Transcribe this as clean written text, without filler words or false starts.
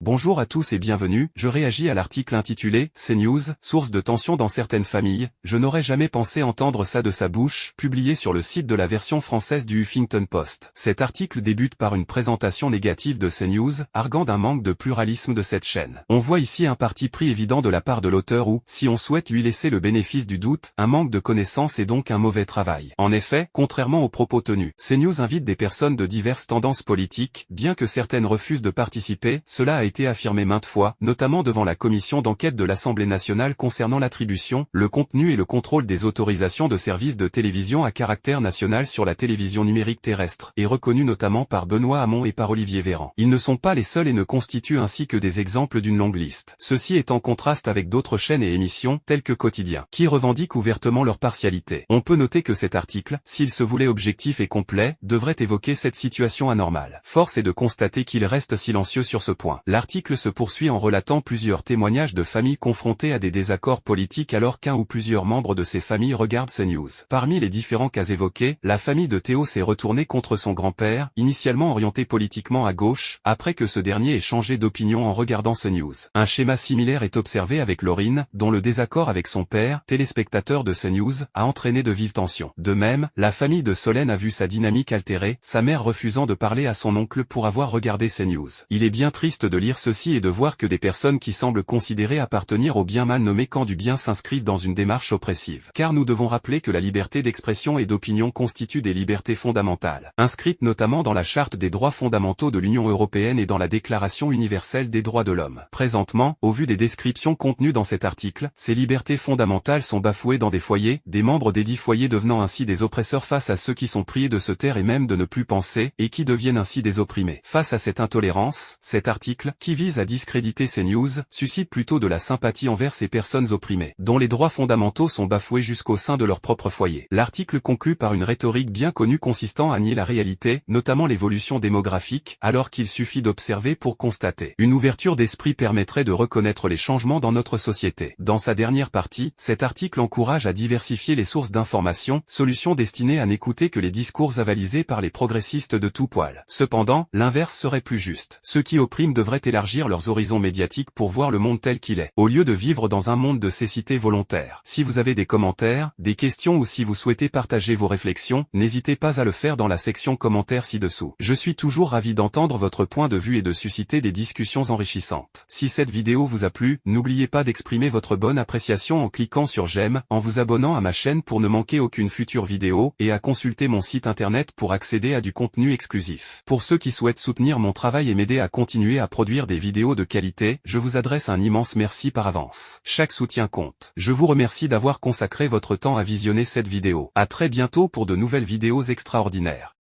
Bonjour à tous et bienvenue, je réagis à l'article intitulé « CNews, source de tension dans certaines familles, je n'aurais jamais pensé entendre ça de sa bouche », publié sur le site de la version française du Huffington Post. Cet article débute par une présentation négative de CNews, arguant d'un manque de pluralisme de cette chaîne. On voit ici un parti pris évident de la part de l'auteur ou, si on souhaite lui laisser le bénéfice du doute, un manque de connaissances et donc un mauvais travail. En effet, contrairement aux propos tenus, CNews invite des personnes de diverses tendances politiques, bien que certaines refusent de participer, cela a été affirmé maintes fois, notamment devant la commission d'enquête de l'Assemblée nationale concernant l'attribution, le contenu et le contrôle des autorisations de services de télévision à caractère national sur la télévision numérique terrestre, et reconnue notamment par Benoît Hamon et par Olivier Véran. Ils ne sont pas les seuls et ne constituent ainsi que des exemples d'une longue liste. Ceci est en contraste avec d'autres chaînes et émissions, telles que Quotidien, qui revendiquent ouvertement leur partialité. On peut noter que cet article, s'il se voulait objectif et complet, devrait évoquer cette situation anormale. Force est de constater qu'il reste silencieux sur ce point. L'article se poursuit en relatant plusieurs témoignages de familles confrontées à des désaccords politiques alors qu'un ou plusieurs membres de ces familles regardent CNews. Parmi les différents cas évoqués, la famille de Théo s'est retournée contre son grand-père, initialement orienté politiquement à gauche, après que ce dernier ait changé d'opinion en regardant CNews. Un schéma similaire est observé avec Laurine, dont le désaccord avec son père, téléspectateur de CNews, a entraîné de vives tensions. De même, la famille de Solène a vu sa dynamique altérée, sa mère refusant de parler à son oncle pour avoir regardé CNews. Il est bien triste de lire ceci et de voir que des personnes qui semblent considérer appartenir au bien mal nommé camp du bien s'inscrivent dans une démarche oppressive. Car nous devons rappeler que la liberté d'expression et d'opinion constitue des libertés fondamentales, inscrites notamment dans la Charte des droits fondamentaux de l'Union européenne et dans la Déclaration universelle des droits de l'homme. Présentement, au vu des descriptions contenues dans cet article, ces libertés fondamentales sont bafouées dans des foyers, des membres des dits foyers devenant ainsi des oppresseurs face à ceux qui sont priés de se taire et même de ne plus penser, et qui deviennent ainsi des opprimés. Face à cette intolérance, cet article, qui vise à discréditer CNews, suscite plutôt de la sympathie envers ces personnes opprimées, dont les droits fondamentaux sont bafoués jusqu'au sein de leur propre foyer. L'article conclut par une rhétorique bien connue consistant à nier la réalité, notamment l'évolution démographique, alors qu'il suffit d'observer pour constater. Une ouverture d'esprit permettrait de reconnaître les changements dans notre société. Dans sa dernière partie, cet article encourage à diversifier les sources d'information, solution destinée à n'écouter que les discours avalisés par les progressistes de tout poil. Cependant, l'inverse serait plus juste. Ceux qui oppriment devraient élargir leurs horizons médiatiques pour voir le monde tel qu'il est, au lieu de vivre dans un monde de cécité volontaire. Si vous avez des commentaires, des questions ou si vous souhaitez partager vos réflexions, n'hésitez pas à le faire dans la section commentaires ci-dessous. Je suis toujours ravi d'entendre votre point de vue et de susciter des discussions enrichissantes. Si cette vidéo vous a plu, n'oubliez pas d'exprimer votre bonne appréciation en cliquant sur j'aime, en vous abonnant à ma chaîne pour ne manquer aucune future vidéo, et à consulter mon site internet pour accéder à du contenu exclusif. Pour ceux qui souhaitent soutenir mon travail et m'aider à continuer à produire des vidéos de qualité, je vous adresse un immense merci par avance. Chaque soutien compte. Je vous remercie d'avoir consacré votre temps à visionner cette vidéo. À très bientôt pour de nouvelles vidéos extraordinaires.